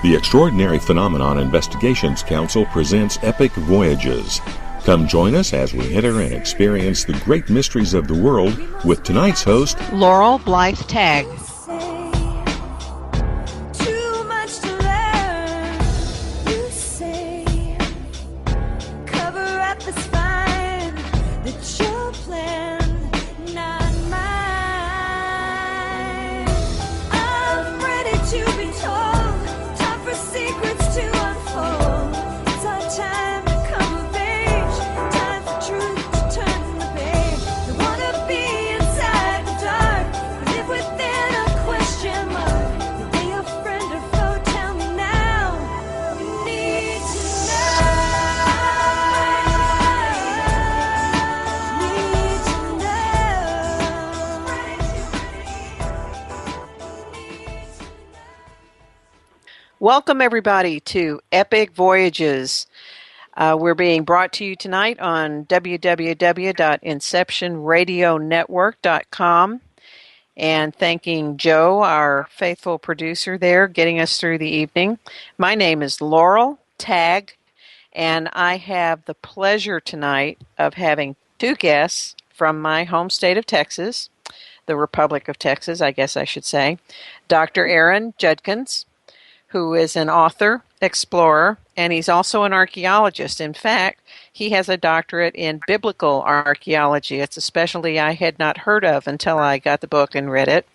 The Extraordinary Phenomenon Investigations Council presents Epic Voyages. Come join us as we enter and experience the great mysteries of the world with tonight's host, Laurel Tague. Welcome, everybody, to Epic Voyages. We're being brought to you tonight on www.inceptionradionetwork.com, and thanking Joe, our faithful producer there, getting us through the evening. My name is Laurel Tauge, and I have the pleasure tonight of having two guests from my home state of Texas, the Republic of Texas, I guess I should say, Dr. Aaron Judkins, who is an author, explorer, and he's also an archaeologist. In fact, he has a doctorate in biblical archaeology. It's a specialty I had not heard of until I got the book and read it.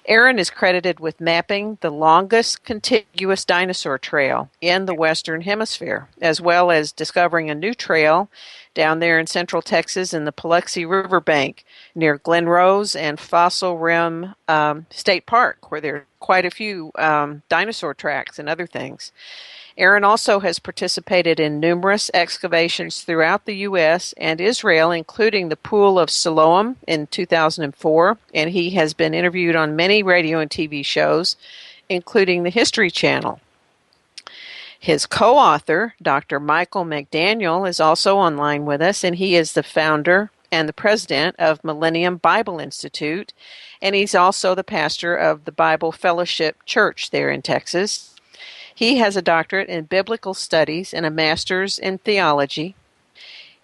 Aaron is credited with mapping the longest contiguous dinosaur trail in the Western Hemisphere, as well as discovering a new trail down there in central Texas in the Paluxy River bank near Glen Rose and Fossil Rim State Park, where there are quite a few dinosaur tracks and other things. Aaron also has participated in numerous excavations throughout the U.S. and Israel, including the Pool of Siloam in 2004, and he has been interviewed on many radio and TV shows, including the History Channel. His co-author, Dr. Michael McDaniel, is also online with us, and he is the founder and the president of Millennium Bible Institute, and he's also the pastor of the Bible Fellowship Church there in Texas. He has a doctorate in biblical studies and a master's in theology,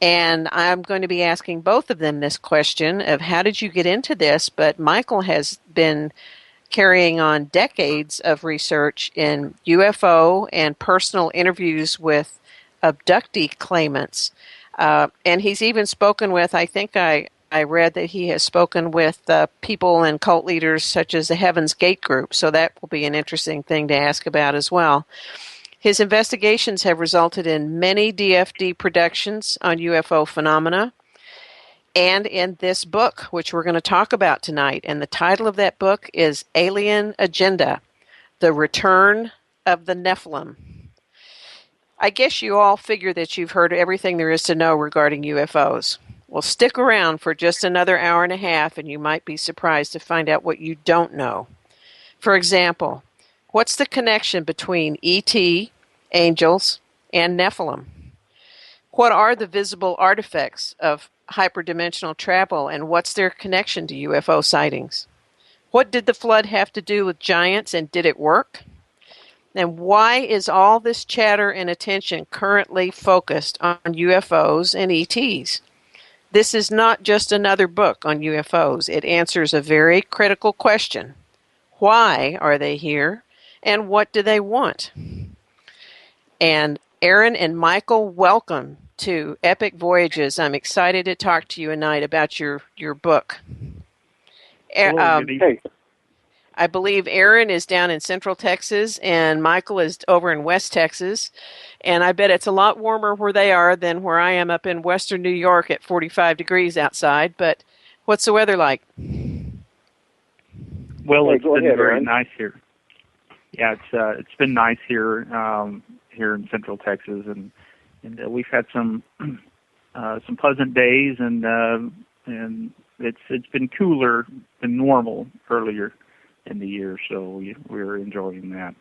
and I'm going to be asking both of them this question of how did you get into this, but Michael has been carrying on decades of research in UFO and personal interviews with abductee claimants. And he's even spoken with, I think I read that he has spoken with people and cult leaders such as the Heaven's Gate group, so that will be an interesting thing to ask about as well. His investigations have resulted in many DFD productions on UFO phenomena, and in this book, which we're going to talk about tonight. And the title of that book is Alien Agenda, The Return of the Nephilim. I guess you all figure that you've heard everything there is to know regarding UFOs. Well, stick around for just another hour and a half, and you might be surprised to find out what you don't know. For example, what's the connection between ET, angels, and Nephilim? What are the visible artifacts of hyperdimensional travel, and what's their connection to UFO sightings? What did the flood have to do with giants, and did it work? And why is all this chatter and attention currently focused on UFOs and ETs? This is not just another book on UFOs. It answers a very critical question. Why are they here, and what do they want? And Aaron and Michael, welcome to Epic Voyages. I'm excited to talk to you tonight about your book. I believe Aaron is down in Central Texas and Michael is over in West Texas. And I bet it's a lot warmer where they are than where I am up in Western New York at 45 degrees outside. But what's the weather like? Well, it's been very nice here. Yeah, it's been nice here here in Central Texas, and we've had some pleasant days, and it's been cooler than normal earlier in the year, so we're enjoying that.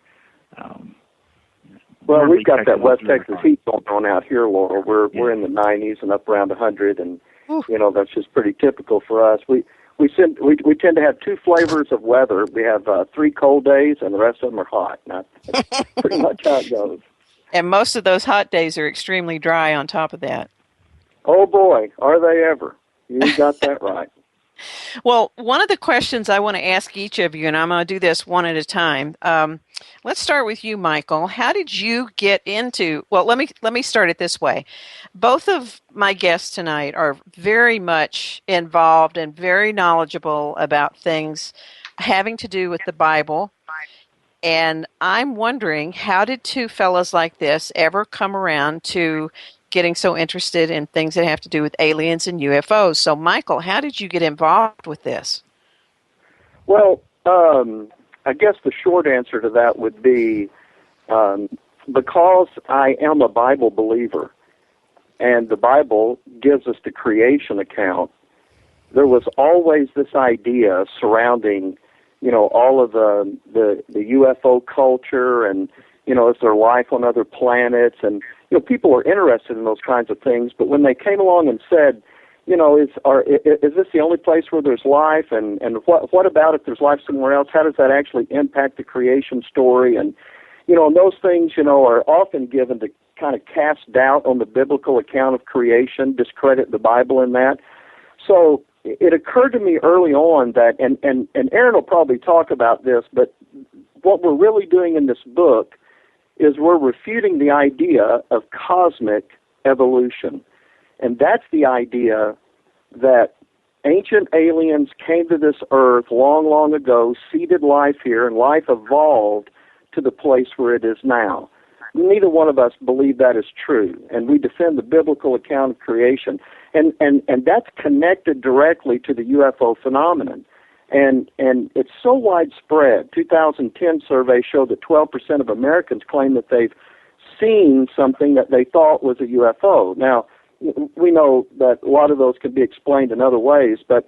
Well, we've got that West Texas heat going on out here, Laurel. We're in the 90s and up around 100, and you know that's just pretty typical for us. We we tend to have two flavors of weather. We have 3 cold days, and the rest of them are hot. Now, that's pretty much how it goes. And most of those hot days are extremely dry on top of that. Oh, boy, are they ever. You got that right. Well, one of the questions I want to ask each of you, and I'm going to do this one at a time. Let's start with you, Michael. How did you get into? Well, let me start it this way. Both of my guests tonight are very much involved and very knowledgeable about things having to do with the Bible. And I'm wondering, how did two fellows like this ever come around to getting so interested in things that have to do with aliens and UFOs? So, Michael, how did you get involved with this? Well, I guess the short answer to that would be because I am a Bible believer, and the Bible gives us the creation account, there was always this idea surrounding, all of the UFO culture and, is there life on other planets? And, people are interested in those kinds of things. But when they came along and said, is this the only place where there's life? And what about if there's life somewhere else? How does that actually impact the creation story? And, and those things, are often given to kind of cast doubt on the biblical account of creation, discredit the Bible in that. So it occurred to me early on that, and Aaron will probably talk about this, but what we're really doing in this book is we're refuting the idea of cosmic evolution. And that's the idea that ancient aliens came to this earth long, long ago, seeded life here, and life evolved to the place where it is now. Neither one of us believe that is true, and we defend the biblical account of creation. And that's connected directly to the UFO phenomenon. And it's so widespread. 2010 survey showed that 12% of Americans claim that they've seen something that they thought was a UFO. Now, we know that a lot of those can be explained in other ways, but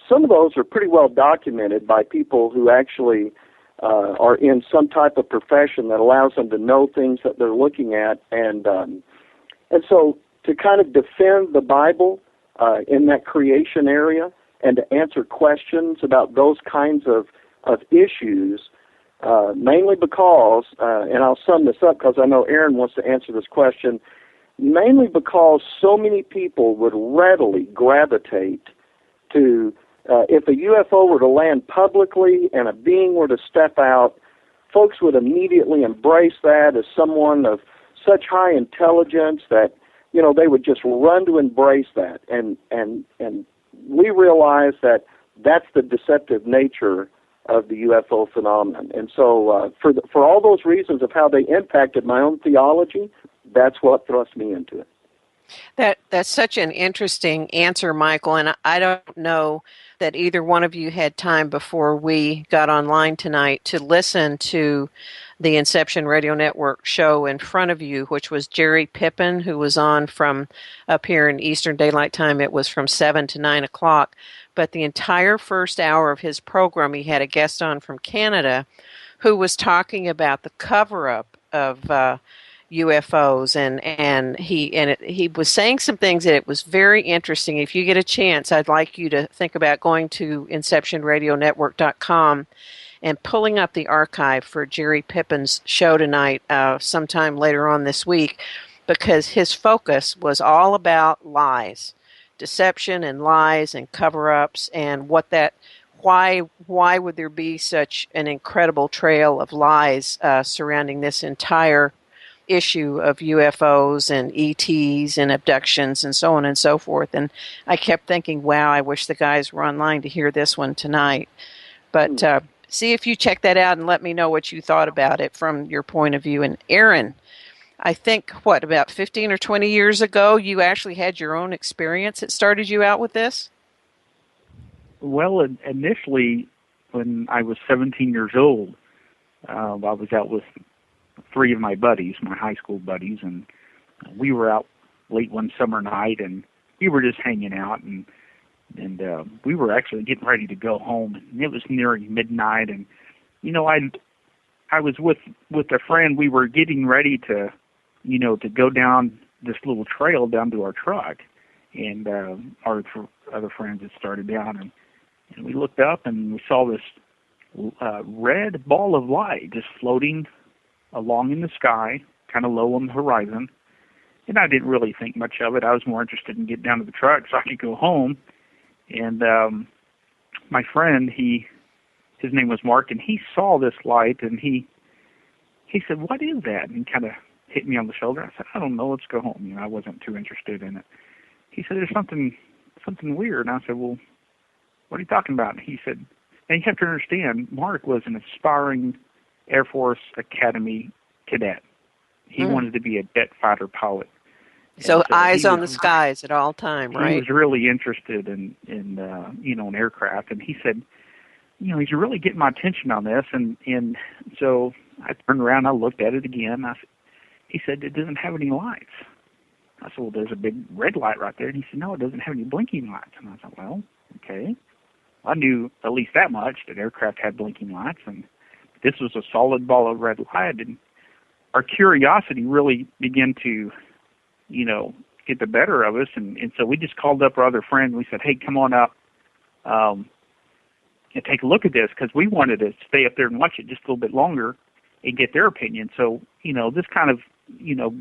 some of those are pretty well documented by people who actually are in some type of profession that allows them to know things that they're looking at. And so to kind of defend the Bible in that creation area and to answer questions about those kinds of issues, mainly because, and I'll sum this up because I know Aaron wants to answer this question, mainly because so many people would readily gravitate to, if a UFO were to land publicly and a being were to step out, folks would immediately embrace that as someone of such high intelligence that, they would just run to embrace that. And we realize that that's the deceptive nature of the UFO phenomenon. And so for all those reasons of how they impacted my own theology, that's what thrust me into it. That's such an interesting answer, Michael, and I don't know that either one of you had time before we got online tonight to listen to the Inception Radio Network show in front of you, which was Jerry Pippin, who was on from up here in Eastern Daylight Time. It was from 7 to 9 o'clock. But the entire first hour of his program, he had a guest on from Canada who was talking about the cover-up of UFOs, and he was saying some things that it was very interesting. If you get a chance, I'd like you to think about going to InceptionRadioNetwork.com and pulling up the archive for Jerry Pippin's show tonight sometime later on this week, because his focus was all about lies, deception and lies and cover-ups, and why would there be such an incredible trail of lies surrounding this entire issue of UFOs and ETs and abductions and so on and so forth. And I kept thinking, wow, I wish the guys were online to hear this one tonight. But see if you check that out and let me know what you thought about it from your point of view. And Aaron, I think, about 15 or 20 years ago, you actually had your own experience that started you out with this? Well, initially, when I was 17 years old, I was out with 3 of my buddies, my high school buddies, and we were out late one summer night, and we were just hanging out, and we were actually getting ready to go home, and it was nearing midnight, and I was with a friend. We were getting ready to go down this little trail down to our truck, and our other friends had started down, and And we looked up and we saw this red ball of light just floating along in the sky, kind of low on the horizon. And I didn't really think much of it. I was more interested in getting down to the truck so I could go home. And my friend, his name was Mark, and he saw this light, and he said, "What is that?" And he kind of hit me on the shoulder. I said, "I don't know. Let's go home." You know, I wasn't too interested in it. He said, "There's something weird." And I said, "Well, what are you talking about?" And he said, and you have to understand, Mark was an aspiring Air Force Academy cadet. He wanted to be a jet fighter pilot. So eyes on the skies at all time, right? He was really interested in an aircraft, and he said, he's really getting my attention on this, and so I turned around, I looked at it again. He said, "It doesn't have any lights." I said, "Well, there's a big red light right there." And he said, "No, it doesn't have any blinking lights." And I thought, well, okay. I knew at least that much, that aircraft had blinking lights, and this was a solid ball of red light, and our curiosity really began to, get the better of us, and so we just called up our other friend. We said, "Hey, come on up and take a look at this," because we wanted to stay up there and watch it just a little bit longer and get their opinion. So, this kind of,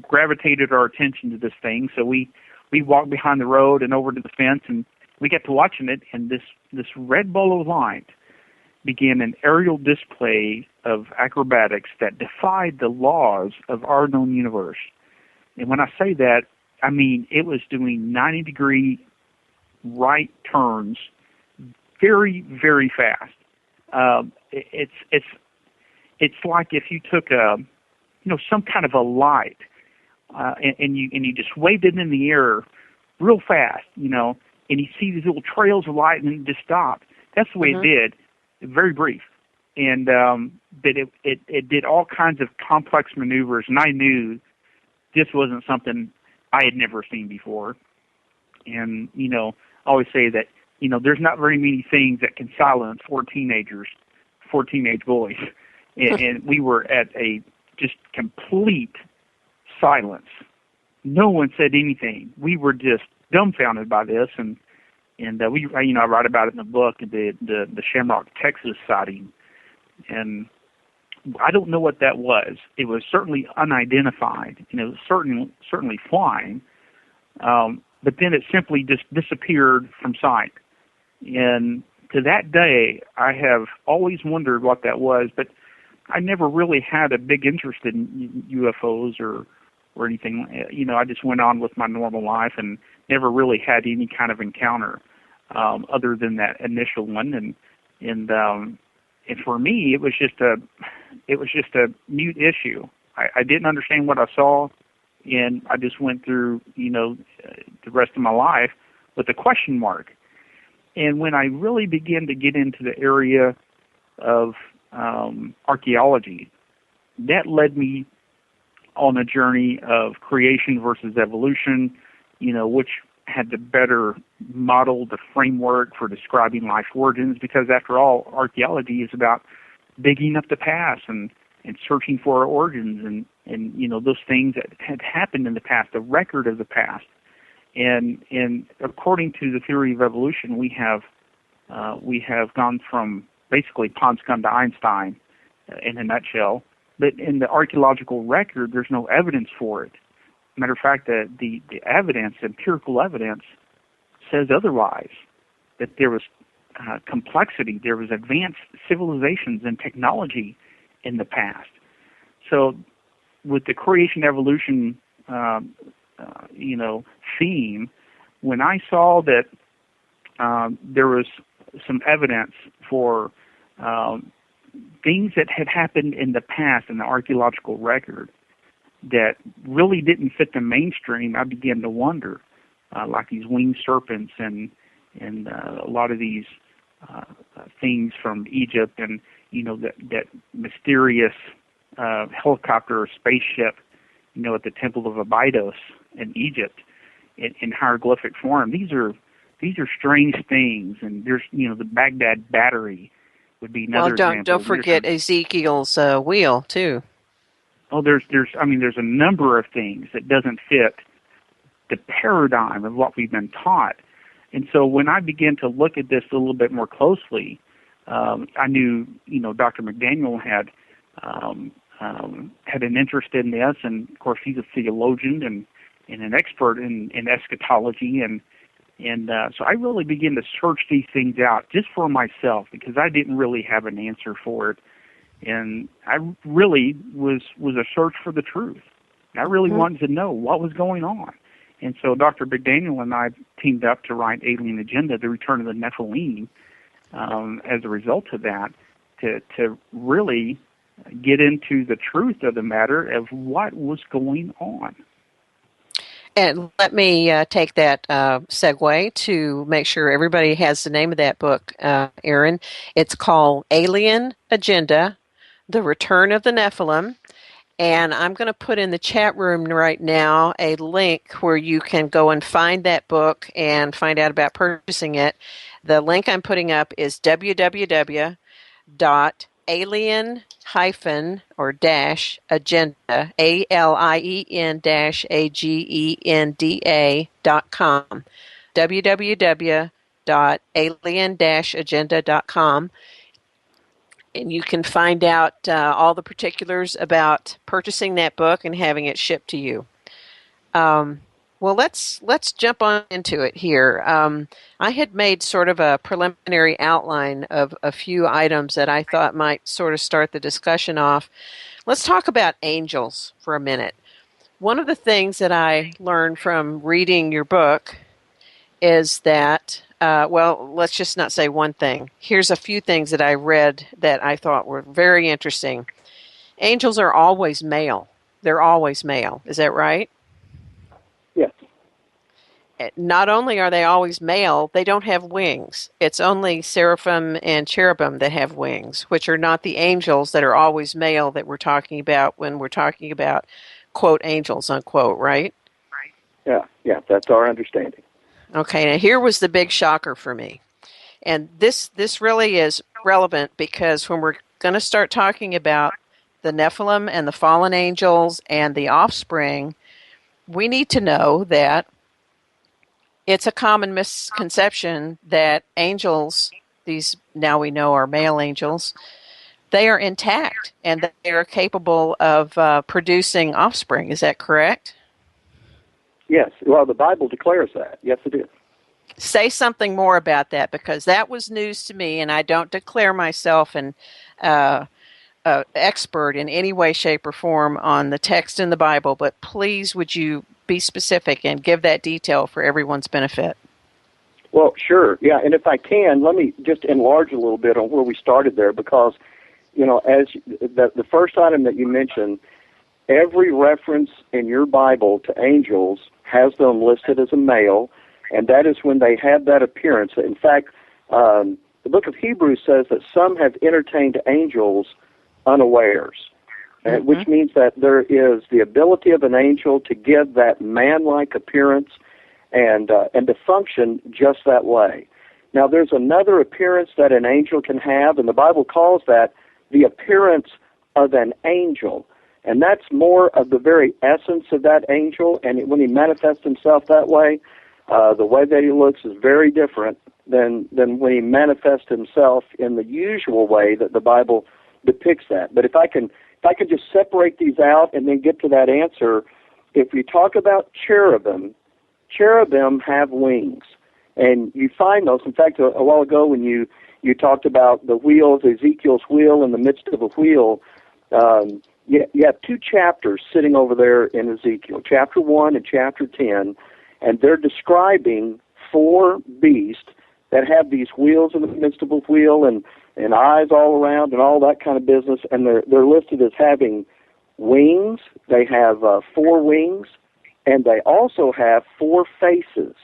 gravitated our attention to this thing. So we walked behind the road and over to the fence, and we got to watching it, and this red ball of light began an aerial display of acrobatics that defied the laws of our known universe. And when I say that, I mean it was doing 90-degree right turns very, very fast. It's like if you took some kind of a light and you just waved it in the air real fast, and you see these little trails of light and then it just stopped. That's the way it did. Very brief. And but it did all kinds of complex maneuvers, and I knew this wasn't something I had never seen before. And, I always say that, there's not very many things that can silence four teenage boys. And we were at a just complete silence. No one said anything. We were just dumbfounded by this, and we, I write about it in the book, the Shamrock, Texas sighting, and I don't know what that was. It was certainly unidentified, and it was certainly flying, but then it simply just disappeared from sight. And to that day, I have always wondered what that was, but I never really had a big interest in UFOs or anything. I just went on with my normal life and never really had any kind of encounter other than that initial one. And for me, it was just a mute issue. I didn't understand what I saw, and I just went through the rest of my life with a question mark. And when I really began to get into the area of archaeology, that led me on a journey of creation versus evolution, which had to better model the framework for describing life's origins, because after all, archaeology is about digging up the past and searching for our origins and those things that had happened in the past, the record of the past. And according to the theory of evolution, we have gone from basically Pond Scum to Einstein in a nutshell. But in the archaeological record, there's no evidence for it. Matter of fact, the evidence, empirical evidence, says otherwise, that there was complexity, there was advanced civilizations and technology in the past. So with the creation evolution theme, when I saw that there was some evidence for things that had happened in the past in the archaeological record that really didn't fit the mainstream, I began to wonder, like these winged serpents and a lot of these things from Egypt, and that mysterious helicopter or spaceship, at the Temple of Abydos in Egypt in hieroglyphic form. These are strange things, and there's the Baghdad Battery would be another example. Well, don't forget Ezekiel's wheel too. Oh, there's a number of things that doesn't fit the paradigm of what we've been taught, And so when I began to look at this a little bit more closely, I knew, Dr. McDaniel had an interest in this, and of course he's a theologian and an expert in eschatology, and so I really began to search these things out just for myself because I didn't really have an answer for it, and I really was a search for the truth. I really wanted to know what was going on. And so Dr. McDaniel and I teamed up to write Alien Agenda, The Return of the Nephilim, as a result of that, to really get into the truth of the matter of what was going on. And let me take that segue to make sure everybody has the name of that book, Aaron. It's called Alien Agenda, The Return of the Nephilim. And I'm going to put in the chat room right now a link where you can go and find that book and find out about purchasing it. The link I'm putting up is www.alien-agenda, ALIEN-AGENDA.com, www.alien-agenda.com. And you can find out all the particulars about purchasing that book and having it shipped to you. Well, let's jump on into it here. I had made sort of a preliminary outline of a few items that I thought might sort of start the discussion off. Let's talk about angels for a minute. One of the things that I learned from reading your book is that let's just not say one thing. Here's a few things that I read that I thought were very interesting. Angels are always male. They're always male. Is that right? Yes. Not only are they always male, they don't have wings. It's only seraphim and cherubim that have wings, which are not the angels that are always male that we're talking about when we're talking about, quote, angels, unquote, right? Yeah, that's our understanding. Okay, now here was the big shocker for me. And this really is relevant because when we're going to start talking about the Nephilim and the fallen angels and the offspring, we need to know that it's a common misconception that angels, these now we know are male angels, they are intact and that they are capable of producing offspring. Is that correct? Yes. Well, the Bible declares that. Yes, it is. Say something more about that, because that was news to me, and I don't declare myself an expert in any way, shape, or form on the text in the Bible, but please would you be specific and give that detail for everyone's benefit? Well, sure. Yeah, and if I can, let me just enlarge a little bit on where we started there, because, as the first item that you mentioned, every reference in your Bible to angels has them listed as a male, and that is when they have that appearance. In fact, the book of Hebrews says that some have entertained angels unawares, which means that there is the ability of an angel to give that man-like appearance and to function just that way. Now, there's another appearance that an angel can have, and the Bible calls that the appearance of an angel. And that's more of the very essence of that angel, and when he manifests himself that way, the way that he looks is very different than when he manifests himself in the usual way that the Bible depicts that. But if I can just separate these out and then get to that answer, if we talk about cherubim have wings, and you find those. In fact, a while ago when you talked about the wheels, Ezekiel's wheel in the midst of a wheel, you have two chapters sitting over there in Ezekiel, chapter 1 and chapter 10, and they're describing four beasts that have these wheels in the midst of a wheel and eyes all around and all that kind of business, and they're listed as having wings. They have 4 wings, and they also have 4 faces.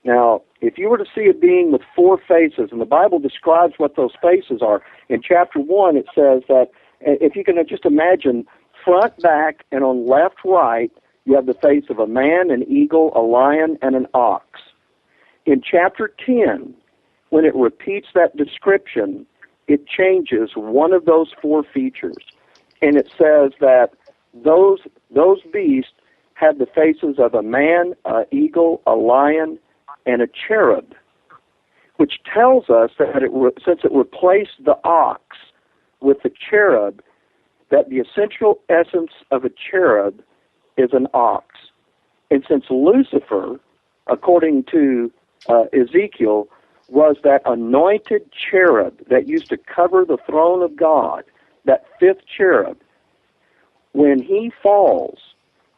Now, if you were to see a being with 4 faces, and the Bible describes what those faces are, in chapter 1 it says that, if you can just imagine, front, back, and on left, right, you have the face of a man, an eagle, a lion, and an ox. In chapter 10, when it repeats that description, it changes one of those 4 features, and it says that those beasts had the faces of a man, an eagle, a lion, and a cherub, which tells us that since it replaced the ox with the cherub, that the essential essence of a cherub is an ox. And since Lucifer, according to Ezekiel, was that anointed cherub that used to cover the throne of God, that fifth cherub, when he falls,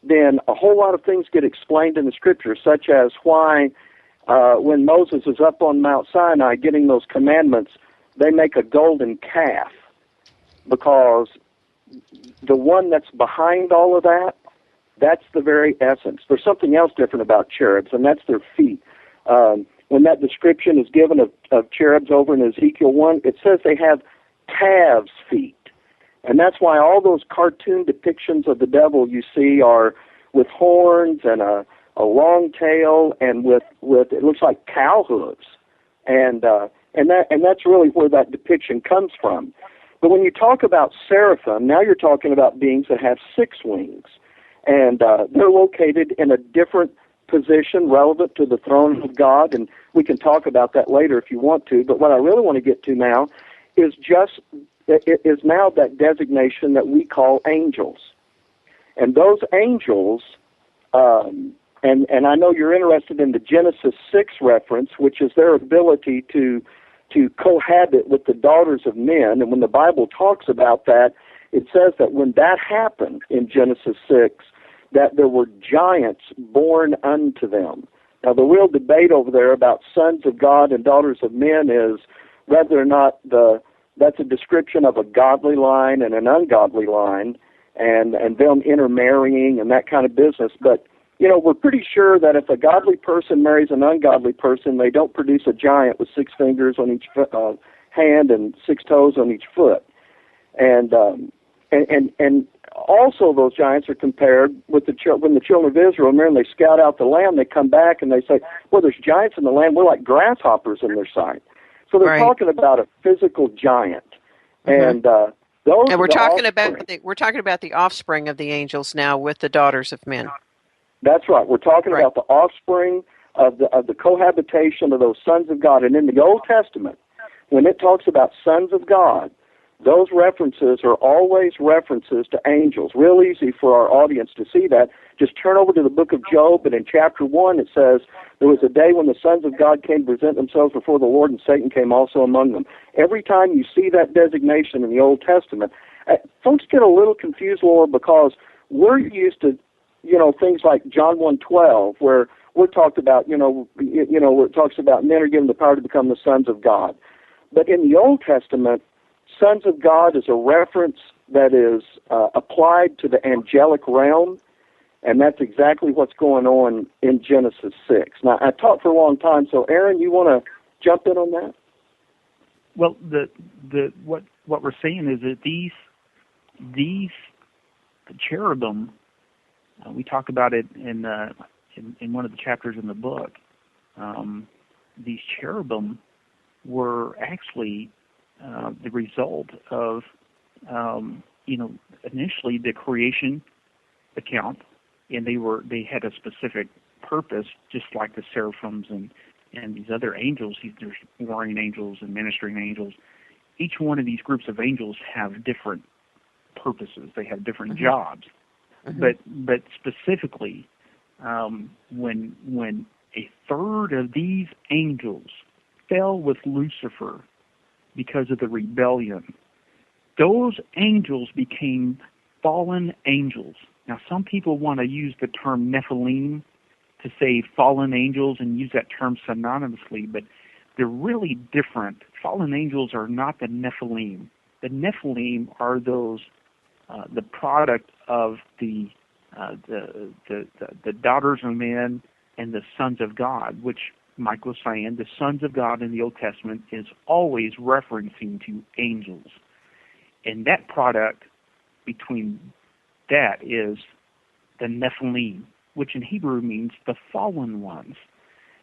then a whole lot of things get explained in the Scripture, such as why when Moses is up on Mount Sinai getting those commandments, they make a golden calf, because the one that's behind all of that, that's the very essence. There's something else different about cherubs, and that's their feet. When that description is given of cherubs over in Ezekiel 1, it says they have calves' feet. And that's why all those cartoon depictions of the devil you see are with horns and a long tail and with it looks like cow hooves. And that's really where that depiction comes from. But when you talk about seraphim, now you're talking about beings that have 6 wings. And they're located in a different position relevant to the throne of God, and we can talk about that later if you want to. But what I really want to get to now is now that designation that we call angels. And those angels, and I know you're interested in the Genesis 6 reference, which is their ability to cohabit with the daughters of men. And when the Bible talks about that, it says that when that happened in Genesis 6, that there were giants born unto them. Now, the real debate over there about sons of God and daughters of men is whether or not that's a description of a godly line and an ungodly line, and them intermarrying and that kind of business. But, we're pretty sure that if a godly person marries an ungodly person, they don't produce a giant with 6 fingers on each hand and 6 toes on each foot. And also those giants are compared with when the children of Israel, remember, they scout out the land, they come back and they say, well, there's giants in the land, we're like grasshoppers in their sight. So they're talking about a physical giant. And those and we're talking offspring. about the offspring of the angels now with the daughters of men. That's right. We're talking about the offspring of the cohabitation of those sons of God. And in the Old Testament, when it talks about sons of God, those references are always references to angels. Real easy for our audience to see that. Just turn over to the book of Job, and in chapter 1 it says, there was a day when the sons of God came to present themselves before the Lord, and Satan came also among them. Every time you see that designation in the Old Testament, folks get a little confused, Laura, because we're used to, things like John 1:12, where we're talked about, where it talks about men are given the power to become the sons of God. But in the Old Testament, sons of God is a reference that is applied to the angelic realm, and that's exactly what's going on in Genesis 6. Now, I talked for a long time, so Aaron, you want to jump in on that? Well, what we're saying is that these cherubim, we talk about it in one of the chapters in the book. These cherubim were actually the result of, initially the creation account, and they had a specific purpose, just like the seraphims and these other angels. There's warring angels and ministering angels. Each one of these groups of angels have different purposes. They have different jobs. But specifically, when a third of these angels fell with Lucifer because of the rebellion, those angels became fallen angels. Now, some people want to use the term Nephilim to say fallen angels and use that term synonymously, but they're really different. Fallen angels are not the Nephilim. The Nephilim are those the product of the daughters of men and the sons of God, which Mike was saying, the sons of God in the Old Testament is always referencing to angels. And that product between that is the Nephilim, which in Hebrew means the fallen ones.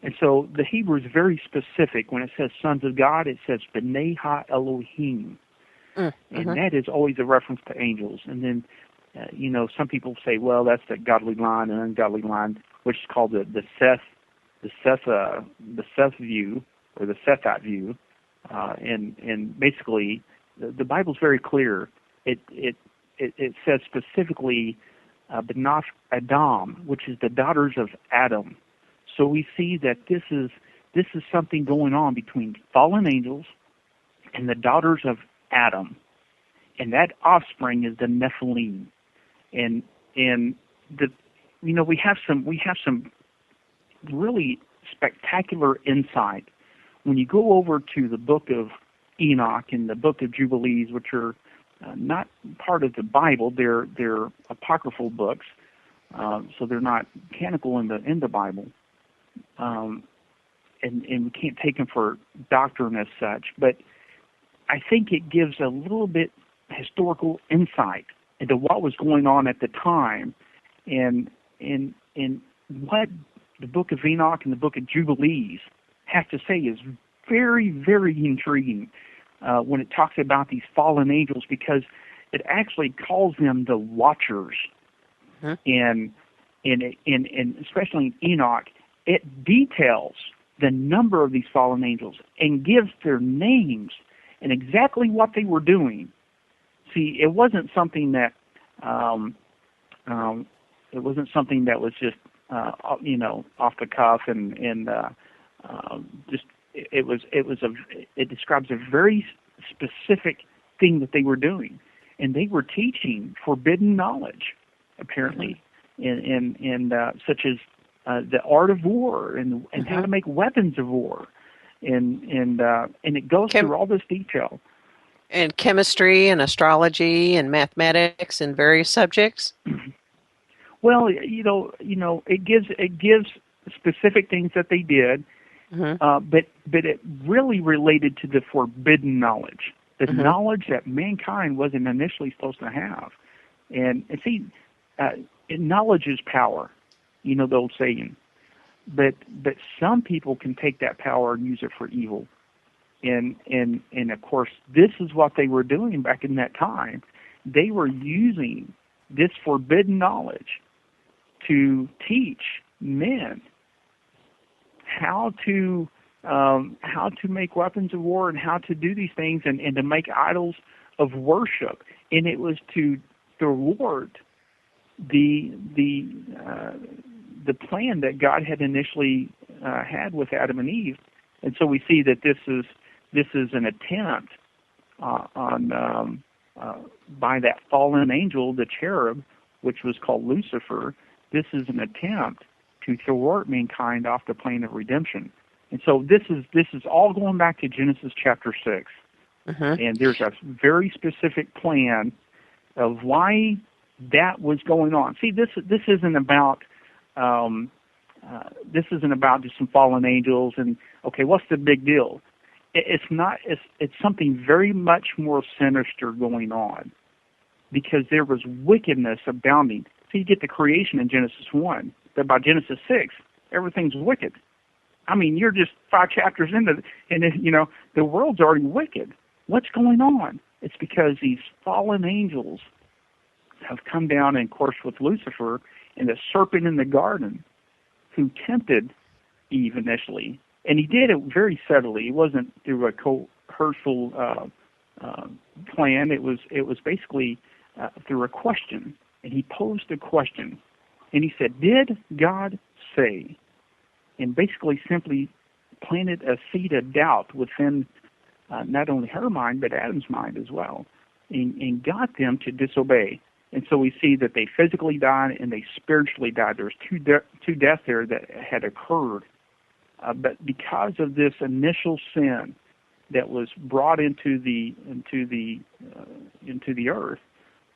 And so the Hebrew is very specific. When it says sons of God, it says B'nai Ha-Elohim. And that is always a reference to angels. And then, some people say, well, that's the godly line and ungodly line, which is called the Seth Seth view, or the Sethite view, and basically the Bible's very clear. It says specifically Benaf Adam, which is the daughters of Adam. So we see that this is something going on between fallen angels and the daughters of Adam, and that offspring is the Nephilim. And we have some really spectacular insight when you go over to the book of Enoch and the book of Jubilees, which are not part of the Bible. They're apocryphal books, so they're not canonical in the Bible, and we can't take them for doctrine as such. But I think it gives a little bit historical insight into what was going on at the time, and what the book of Enoch and the book of Jubilees have to say is very, very intriguing when it talks about these fallen angels, because it actually calls them the watchers. And especially in Enoch, it details the number of these fallen angels and gives their names and exactly what they were doing. See, it wasn't something that was just off the cuff and just it describes a very specific thing that they were doing, and they were teaching forbidden knowledge, apparently, and such as the art of war and how to make weapons of war, and it goes through all this detail. And chemistry and astrology and mathematics and various subjects. Well, it gives specific things that they did, but it really related to the forbidden knowledge, the knowledge that mankind wasn't initially supposed to have. And see, knowledge is power, the old saying. But some people can take that power and use it for evil. And of course, this is what they were doing back in that time. They were using this forbidden knowledge to teach men how to make weapons of war and how to do these things and to make idols of worship. And it was to thwart the plan that God had initially had with Adam and Eve. And so we see that this is an attempt by that fallen angel, the cherub, which was called Lucifer. This is an attempt to thwart mankind off the plane of redemption. And so this is all going back to Genesis chapter 6. And there's a very specific plan of why that was going on. See, this isn't about just some fallen angels and okay, what's the big deal? It's not. It's something very much more sinister going on, because there was wickedness abounding. So you get the creation in Genesis 1, but by Genesis 6, everything's wicked. I mean, you're just 5 chapters into it, and the world's already wicked. What's going on? It's because these fallen angels have come down, and of course with Lucifer and the serpent in the garden, who tempted Eve initially. And he did it very subtly. It wasn't through a coercive plan. It was basically through a question. And he posed a question. And he said, "Did God say?" And basically simply planted a seed of doubt within not only her mind, but Adam's mind as well, and got them to disobey. And so we see that they physically died and they spiritually died. There's two deaths there that had occurred. But because of this initial sin that was brought into the earth,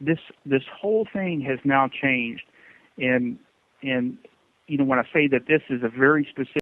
this whole thing has now changed. And when I say that this is a very specific